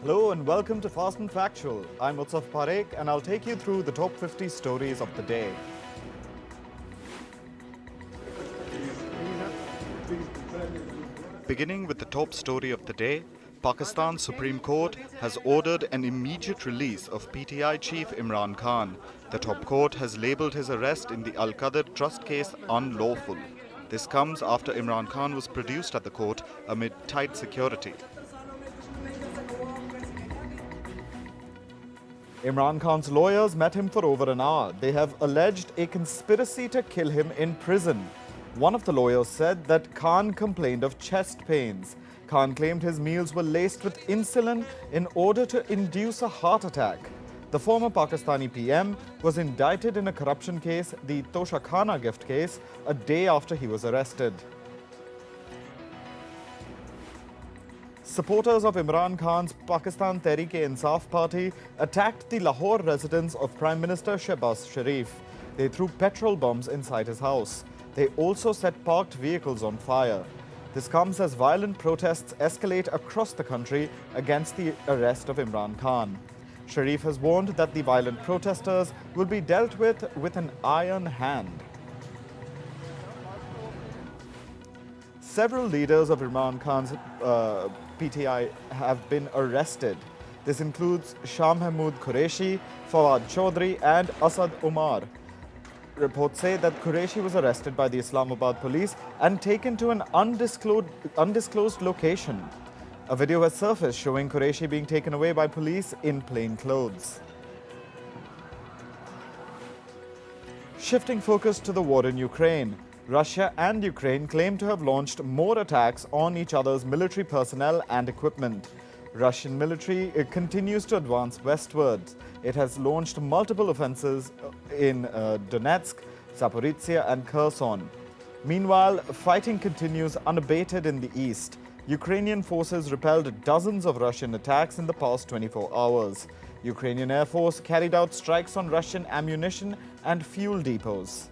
Hello and welcome to Fast and Factual. I'm Utsaf Parekh and I'll take you through the top 50 stories of the day. Beginning with the top story of the day, Pakistan's Supreme Court has ordered an immediate release of PTI chief Imran Khan. The top court has labelled his arrest in the Al-Qadr trust case unlawful. This comes after Imran Khan was produced at the court amid tight security. Imran Khan's lawyers met him for over an hour. They have alleged a conspiracy to kill him in prison. One of the lawyers said that Khan complained of chest pains. Khan claimed his meals were laced with insulin in order to induce a heart attack. The former Pakistani PM was indicted in a corruption case, the Tosha Khana gift case, a day after he was arrested. Supporters of Imran Khan's Pakistan Tehreek-e-Insaf party attacked the Lahore residence of Prime Minister Shehbaz Sharif. They threw petrol bombs inside his house. They also set parked vehicles on fire. This comes as violent protests escalate across the country against the arrest of Imran Khan. Sharif has warned that the violent protesters will be dealt with an iron hand. Several leaders of Imran Khan's PTI have been arrested. This includes Shah Mahmood Qureshi, Fawad Chaudhry and Asad Umar. Reports say that Qureshi was arrested by the Islamabad police and taken to an undisclosed location. A video has surfaced showing Qureshi being taken away by police in plain clothes. Shifting focus to the war in Ukraine, Russia and Ukraine claim to have launched more attacks on each other's military personnel and equipment. Russian military continues to advance westwards. It has launched multiple offensives in Donetsk, Zaporizhia and Kherson. Meanwhile, fighting continues unabated in the east. Ukrainian forces repelled dozens of Russian attacks in the past 24 hours. Ukrainian Air Force carried out strikes on Russian ammunition and fuel depots.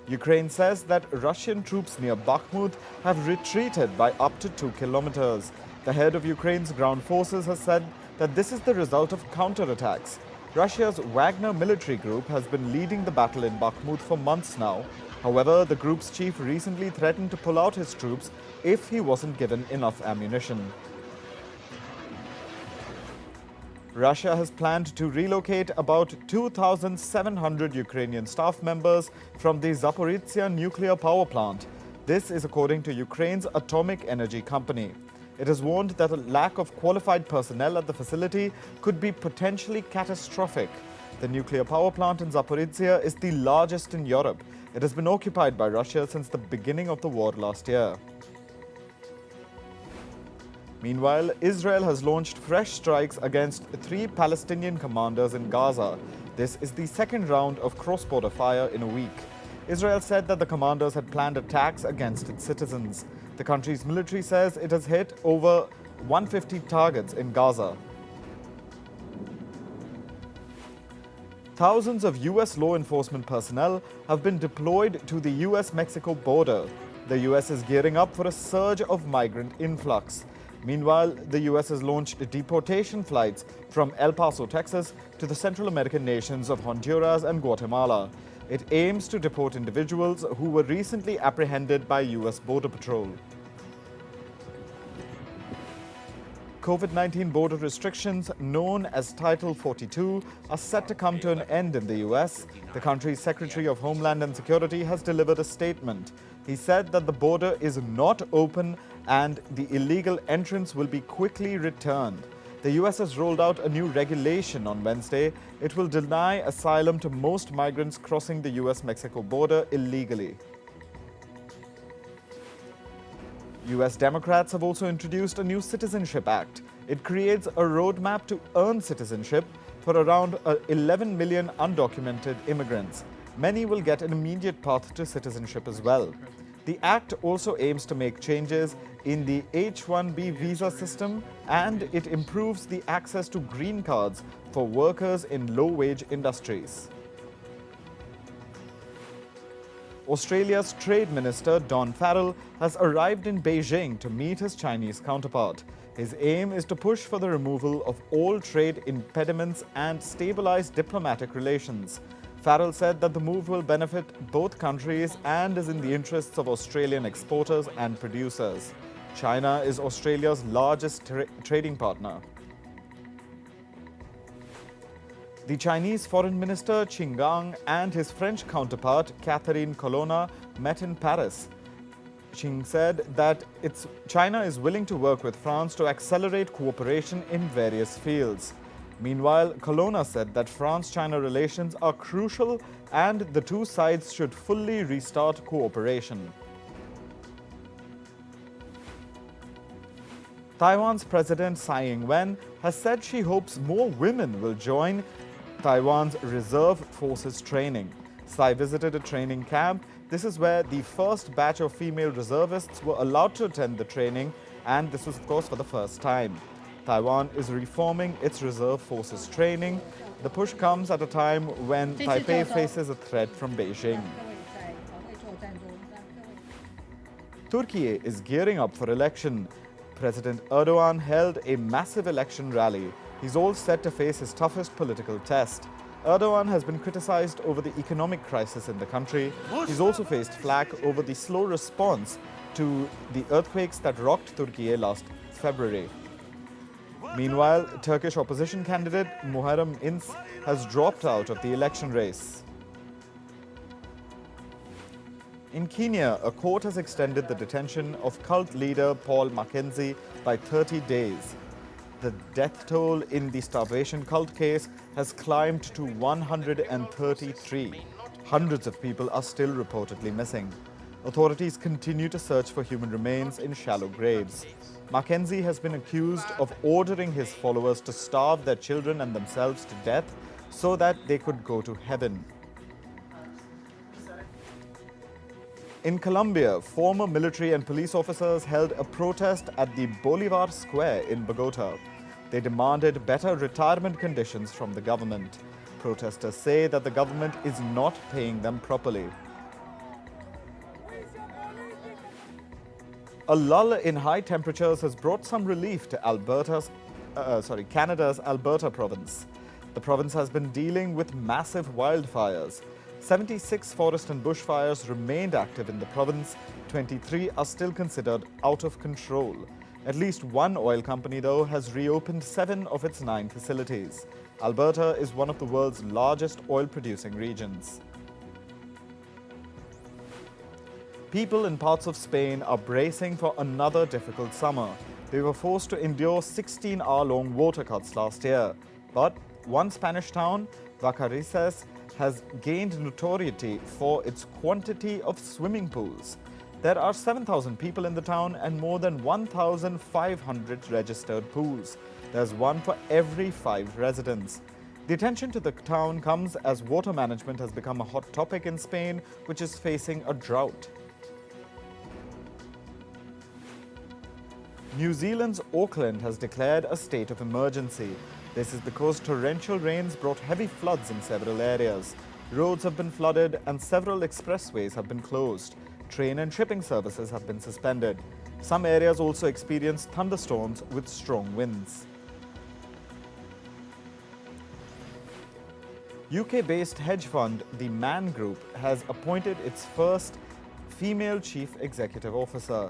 Ukraine says that Russian troops near Bakhmut have retreated by up to 2 kilometers. The head of Ukraine's ground forces has said that this is the result of counterattacks. Russia's Wagner military group has been leading the battle in Bakhmut for months now. However, the group's chief recently threatened to pull out his troops if he wasn't given enough ammunition. Russia has planned to relocate about 2,700 Ukrainian staff members from the Zaporizhia nuclear power plant. This is according to Ukraine's atomic energy company. It has warned that a lack of qualified personnel at the facility could be potentially catastrophic. The nuclear power plant in Zaporizhia is the largest in Europe. It has been occupied by Russia since the beginning of the war last year. Meanwhile, Israel has launched fresh strikes against 3 Palestinian commanders in Gaza. This is the second round of cross-border fire in a week. Israel said that the commanders had planned attacks against its citizens. The country's military says it has hit over 150 targets in Gaza. Thousands of U.S. law enforcement personnel have been deployed to the U.S.-Mexico border. The U.S. is gearing up for a surge of migrant influx. Meanwhile, the U.S. has launched deportation flights from El Paso, Texas, to the Central American nations of Honduras and Guatemala. It aims to deport individuals who were recently apprehended by U.S. Border Patrol. COVID-19 border restrictions, known as Title 42, are set to come to an end in the U.S. The country's Secretary of Homeland and Security has delivered a statement. He said that the border is not open and the illegal entrants will be quickly returned. The U.S. has rolled out a new regulation on Wednesday. It will deny asylum to most migrants crossing the U.S.-Mexico border illegally. U.S. Democrats have also introduced a new Citizenship Act. It creates a roadmap to earn citizenship for around 11 million undocumented immigrants. Many will get an immediate path to citizenship as well. The act also aims to make changes in the H-1B visa system, and it improves the access to green cards for workers in low-wage industries. Australia's Trade Minister Don Farrell has arrived in Beijing to meet his Chinese counterpart. His aim is to push for the removal of all trade impediments and stabilize diplomatic relations. Farrell said that the move will benefit both countries and is in the interests of Australian exporters and producers. China is Australia's largest trading partner. The Chinese Foreign Minister Qin Gang and his French counterpart Catherine Colonna met in Paris. Qin said that China is willing to work with France to accelerate cooperation in various fields. Meanwhile, Colonna said that France-China relations are crucial and the two sides should fully restart cooperation. Taiwan's President Tsai Ing-wen has said she hopes more women will join Taiwan's reserve forces training. Tsai visited a training camp. This is where the first batch of female reservists were allowed to attend the training, and this was, of course, for the first time. Taiwan is reforming its reserve forces training. The push comes at a time when Taipei faces a threat from Beijing. Turkey is gearing up for election. President Erdogan held a massive election rally. He's all set to face his toughest political test. Erdogan has been criticized over the economic crisis in the country. He's also faced flack over the slow response to the earthquakes that rocked Turkey last February. Meanwhile, Turkish opposition candidate Muharrem İnce has dropped out of the election race. In Kenya, a court has extended the detention of cult leader Paul Mackenzie by 30 days. The death toll in the starvation cult case has climbed to 133. Hundreds of people are still reportedly missing. Authorities continue to search for human remains in shallow graves. Mackenzie has been accused of ordering his followers to starve their children and themselves to death so that they could go to heaven. In Colombia, former military and police officers held a protest at the Bolivar Square in Bogota. They demanded better retirement conditions from the government. Protesters say that the government is not paying them properly. A lull in high temperatures has brought some relief to Canada's Alberta province. The province has been dealing with massive wildfires. 76 forest and bushfires remained active in the province. 23 are still considered out of control. At least one oil company, though, has reopened 7 of its 9 facilities. Alberta is one of the world's largest oil-producing regions. People in parts of Spain are bracing for another difficult summer. They were forced to endure 16-hour-long water cuts last year. But one Spanish town, Vacarisses, has gained notoriety for its quantity of swimming pools. There are 7,000 people in the town and more than 1,500 registered pools. There's one for every 5 residents. The attention to the town comes as water management has become a hot topic in Spain, which is facing a drought. New Zealand's Auckland has declared a state of emergency. This is because torrential rains brought heavy floods in several areas. Roads have been flooded and several expressways have been closed. Train and shipping services have been suspended. Some areas also experienced thunderstorms with strong winds. UK-based hedge fund, the Man Group, has appointed its first female chief executive officer.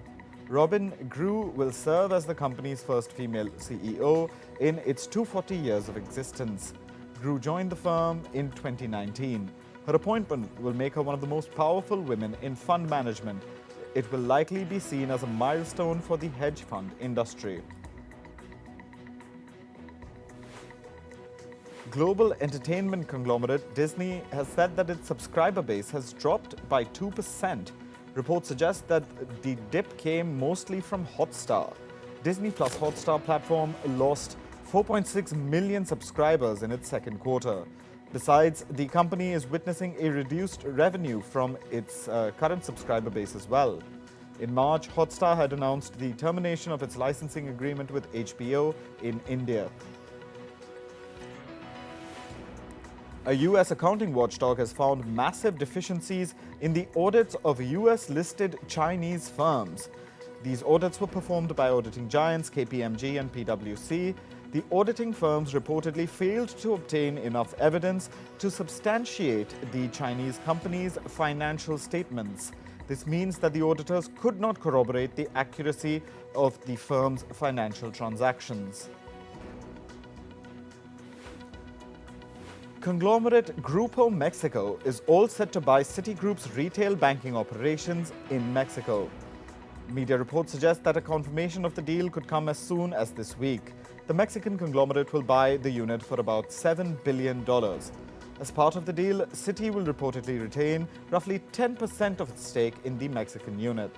Robin Grew will serve as the company's first female CEO in its 240 years of existence. Grew joined the firm in 2019. Her appointment will make her one of the most powerful women in fund management. It will likely be seen as a milestone for the hedge fund industry. Global entertainment conglomerate Disney has said that its subscriber base has dropped by 2%. Reports suggest that the dip came mostly from Hotstar. Disney Plus Hotstar platform lost 4.6 million subscribers in its second quarter. Besides, the company is witnessing a reduced revenue from its current subscriber base as well. In March, Hotstar had announced the termination of its licensing agreement with HBO in India. A U.S. accounting watchdog has found massive deficiencies in the audits of U.S.-listed Chinese firms. These audits were performed by auditing giants KPMG and PwC. The auditing firms reportedly failed to obtain enough evidence to substantiate the Chinese company's financial statements. This means that the auditors could not corroborate the accuracy of the firm's financial transactions. Conglomerate Grupo Mexico is all set to buy Citigroup's retail banking operations in Mexico. Media reports suggest that a confirmation of the deal could come as soon as this week. The Mexican conglomerate will buy the unit for about $7 billion. As part of the deal, Citi will reportedly retain roughly 10% of its stake in the Mexican unit.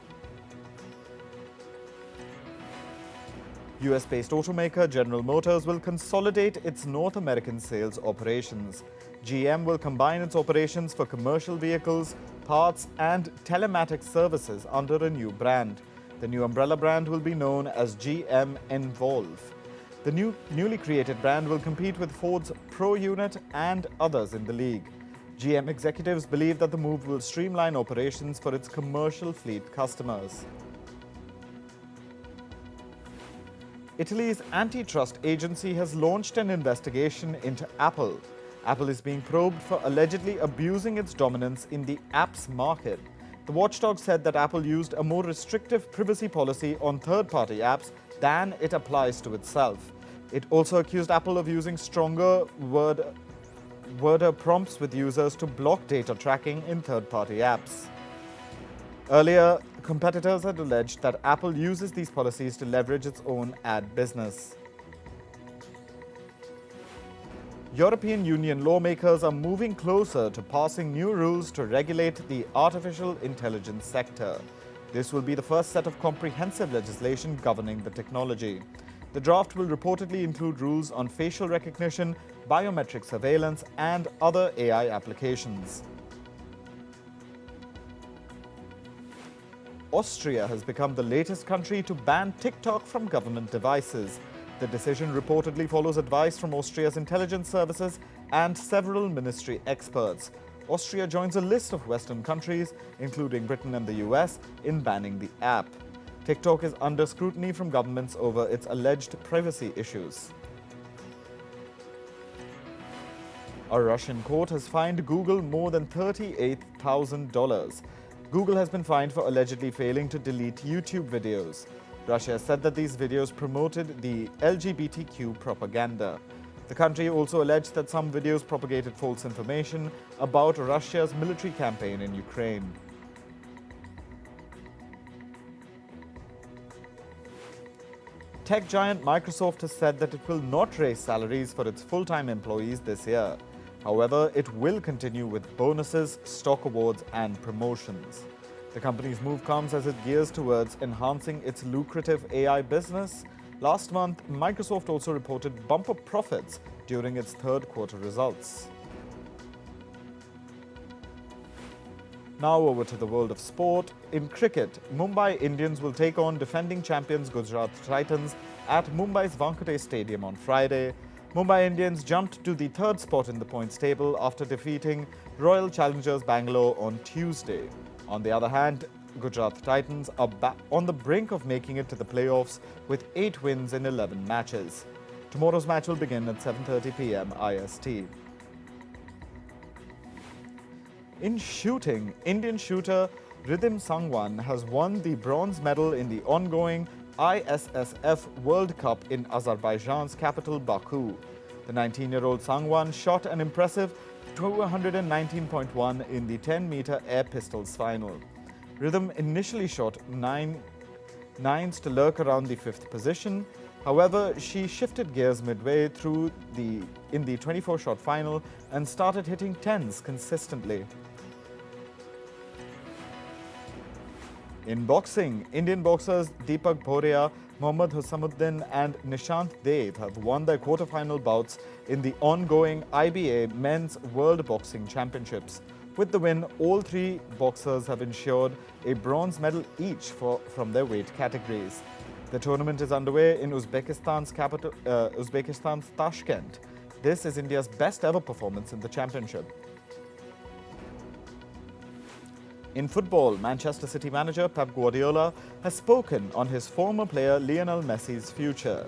US-based automaker General Motors will consolidate its North American sales operations. GM will combine its operations for commercial vehicles, parts, and telematics services under a new brand. The new umbrella brand will be known as GM Envolve. The newly created brand will compete with Ford's Pro unit and others in the league. GM executives believe that the move will streamline operations for its commercial fleet customers. Italy's antitrust agency has launched an investigation into Apple. Apple is being probed for allegedly abusing its dominance in the apps market. The watchdog said that Apple used a more restrictive privacy policy on third-party apps than it applies to itself. It also accused Apple of using stronger worder prompts with users to block data tracking in third-party apps. Earlier, competitors had alleged that Apple uses these policies to leverage its own ad business. European Union lawmakers are moving closer to passing new rules to regulate the artificial intelligence sector. This will be the first set of comprehensive legislation governing the technology. The draft will reportedly include rules on facial recognition, biometric surveillance, and other AI applications. Austria has become the latest country to ban TikTok from government devices. The decision reportedly follows advice from Austria's intelligence services and several ministry experts. Austria joins a list of Western countries, including Britain and the US, in banning the app. TikTok is under scrutiny from governments over its alleged privacy issues. A Russian court has fined Google more than $38,000. Google has been fined for allegedly failing to delete YouTube videos. Russia has said that these videos promoted the LGBTQ propaganda. The country also alleged that some videos propagated false information about Russia's military campaign in Ukraine. Tech giant Microsoft has said that it will not raise salaries for its full-time employees this year. However, it will continue with bonuses, stock awards, and promotions. The company's move comes as it gears towards enhancing its lucrative AI business. Last month, Microsoft also reported bumper profits during its third quarter results. Now over to the world of sport. In cricket, Mumbai Indians will take on defending champions Gujarat Titans at Mumbai's Wankhede Stadium on Friday. Mumbai Indians jumped to the third spot in the points table after defeating Royal Challengers Bangalore on Tuesday. On the other hand, Gujarat Titans are on the brink of making it to the playoffs with 8 wins in 11 matches. Tomorrow's match will begin at 7:30 p.m. IST. In shooting, Indian shooter Ridhim Sangwan has won the bronze medal in the ongoing ISSF World Cup in Azerbaijan's capital Baku. The 19-year-old Sangwan shot an impressive 219.1 in the 10-meter air pistols final. Ridhim initially shot nines to lurk around the 5th position. However, she shifted gears midway through in the 24-shot final and started hitting 10s consistently. In boxing, Indian boxers Deepak Bhoria, Mohammad Husamuddin and Nishant Dev have won their quarter-final bouts in the ongoing IBA Men's World Boxing Championships. With the win, all 3 boxers have ensured a bronze medal each from their weight categories. The tournament is underway in Uzbekistan's capital, Tashkent. This is India's best ever performance in the championship. In football, Manchester City manager Pep Guardiola has spoken on his former player Lionel Messi's future.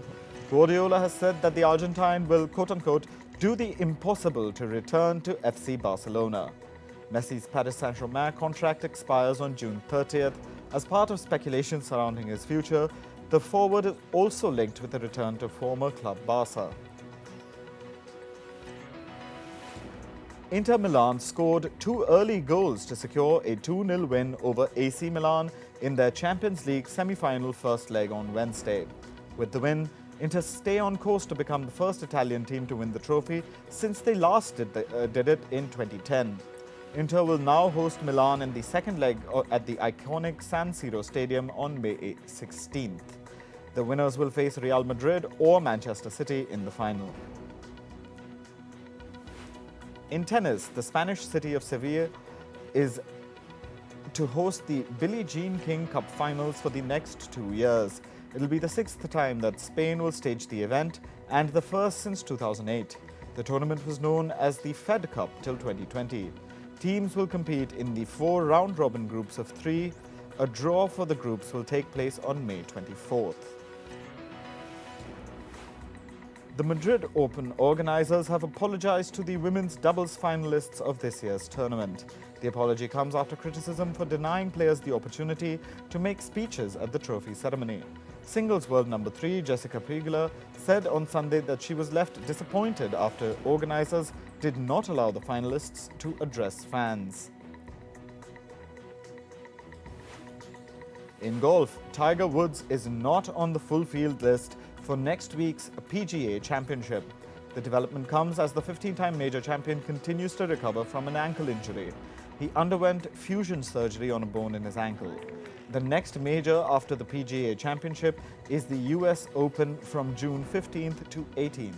Guardiola has said that the Argentine will, quote-unquote, do the impossible to return to FC Barcelona. Messi's Paris Saint-Germain contract expires on June 30th. As part of speculation surrounding his future, the forward is also linked with a return to former club Barca. Inter Milan scored 2 early goals to secure a 2-0 win over AC Milan in their Champions League semi-final first leg on Wednesday. With the win, Inter stay on course to become the first Italian team to win the trophy since they last did it in 2010. Inter will now host Milan in the second leg at the iconic San Siro Stadium on May 16th. The winners will face Real Madrid or Manchester City in the final. In tennis, the Spanish city of Sevilla is to host the Billie Jean King Cup finals for the next 2 years. It'll be the 6th time that Spain will stage the event and the first since 2008. The tournament was known as the Fed Cup till 2020. Teams will compete in the 4 round-robin groups of 3. A draw for the groups will take place on May 24th. The Madrid Open organizers have apologized to the women's doubles finalists of this year's tournament. The apology comes after criticism for denying players the opportunity to make speeches at the trophy ceremony. Singles world number 3 Jessica Pegula said on Sunday that she was left disappointed after organizers did not allow the finalists to address fans. In golf, Tiger Woods is not on the full field list for next week's PGA Championship. The development comes as the 15-time major champion continues to recover from an ankle injury. He underwent fusion surgery on a bone in his ankle. The next major after the PGA Championship is the US Open from June 15th to 18th.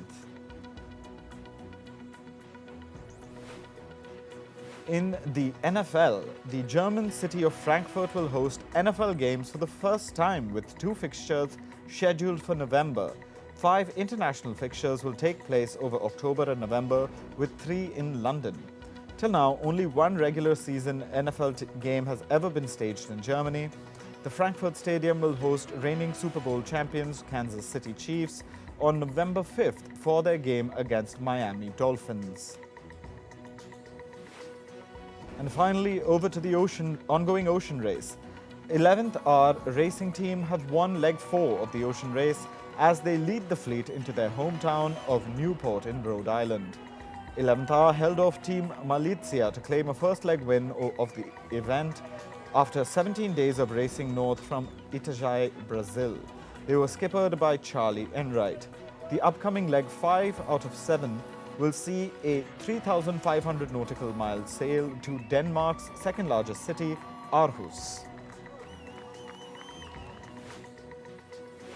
In the NFL, the German city of Frankfurt will host NFL games for the first time with 2 fixtures scheduled for November. 5 international fixtures will take place over October and November, with 3 in London. Till now, only 1 regular season NFL game has ever been staged in Germany. The Frankfurt Stadium will host reigning Super Bowl champions Kansas City Chiefs on November 5th for their game against Miami Dolphins. And finally, over to the ongoing ocean race. 11th Hour Racing Team have won leg 4 of the ocean race as they lead the fleet into their hometown of Newport in Rhode Island. 11th Hour held off Team Malizia to claim a first leg win of the event after 17 days of racing north from Itajaí, Brazil. They were skippered by Charlie Enright. The upcoming leg 5 out of 7 will see a 3,500 nautical mile sail to Denmark's second largest city, Aarhus.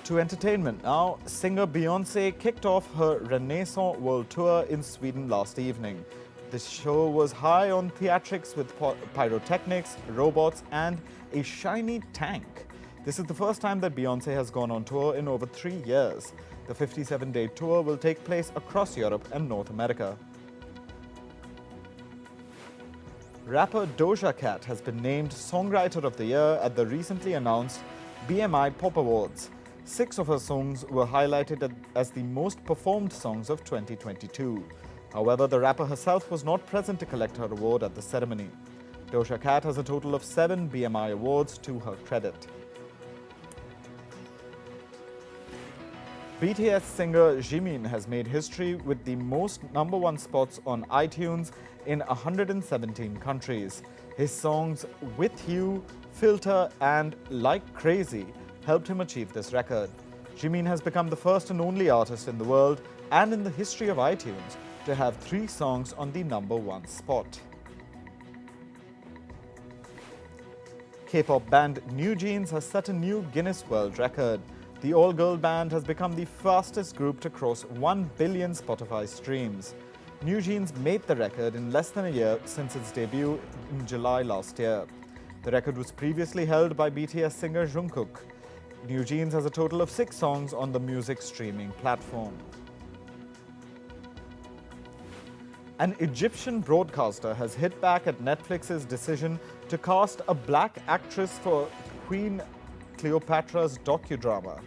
To entertainment now, singer Beyoncé kicked off her Renaissance World Tour in Sweden last evening. The show was high on theatrics with pyrotechnics, robots, and a shiny tank. This is the first time that Beyoncé has gone on tour in over 3 years. The 57-day tour will take place across Europe and North America. Rapper Doja Cat has been named Songwriter of the Year at the recently announced BMI Pop Awards. 6 of her songs were highlighted as the most performed songs of 2022. However, the rapper herself was not present to collect her award at the ceremony. Doja Cat has a total of 7 BMI awards to her credit. BTS singer Jimin has made history with the most #1 spots on iTunes in 117 countries. His songs With You, Filter, and Like Crazy helped him achieve this record. Jimin has become the first and only artist in the world and in the history of iTunes to have 3 songs on the #1 spot. K-pop band New Jeans has set a new Guinness World Record. The all-girl band has become the fastest group to cross 1 billion Spotify streams. New Jeans made the record in less than a year since its debut in July last year. The record was previously held by BTS singer Jungkook. New Jeans has a total of 6 songs on the music streaming platform. An Egyptian broadcaster has hit back at Netflix's decision to cast a black actress for Queen Cleopatra's docudrama.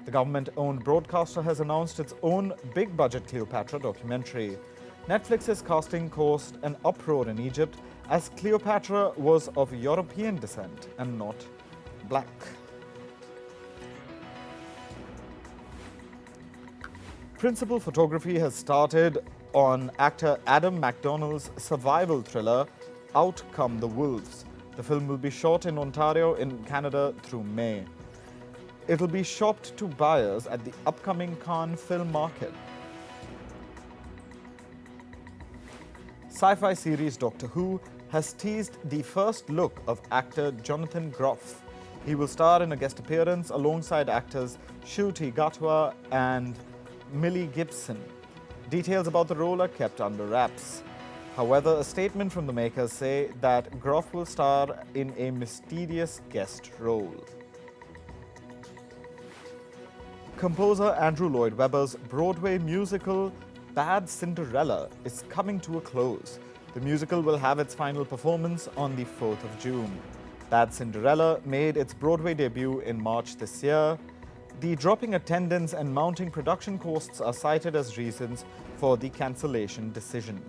The government-owned broadcaster has announced its own big-budget Cleopatra documentary. Netflix's casting caused an uproar in Egypt as Cleopatra was of European descent and not black. Principal photography has started on actor Adam McDonnell's survival thriller, Out Come the Wolves. The film will be shot in Ontario in Canada through May. It will be shopped to buyers at the upcoming Cannes film market. Sci-fi series Doctor Who has teased the first look of actor Jonathan Groff. He will star in a guest appearance alongside actors Ncuti Gatwa and Millie Gibson. Details about the role are kept under wraps. However, a statement from the makers say that Groff will star in a mysterious guest role. Composer Andrew Lloyd Webber's Broadway musical Bad Cinderella is coming to a close. The musical will have its final performance on the 4th of June. Bad Cinderella made its Broadway debut in March this year. The dropping attendance and mounting production costs are cited as reasons for the cancellation decision.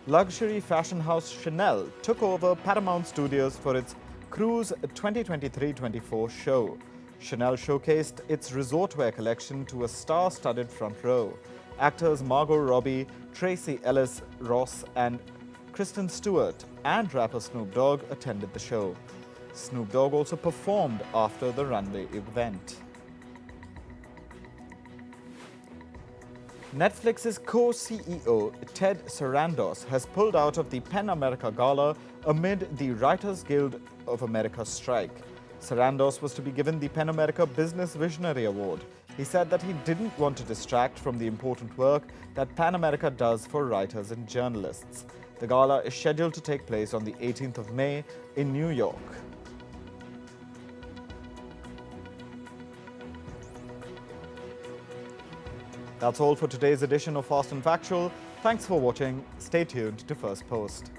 Luxury fashion house Chanel took over Paramount Studios for its Cruise 2023-24 show. Chanel showcased its resortwear collection to a star-studded front row. Actors Margot Robbie, Tracy Ellis Ross, and Kristen Stewart and rapper Snoop Dogg attended the show. Snoop Dogg also performed after the runway event. Netflix's co-CEO Ted Sarandos has pulled out of the PEN America Gala amid the Writers Guild of America strike. Sarandos was to be given the PEN America Business Visionary Award. He said that he didn't want to distract from the important work that PEN America does for writers and journalists. The gala is scheduled to take place on the 18th of May in New York. That's all for today's edition of Fast and Factual. Thanks for watching. Stay tuned to Firstpost.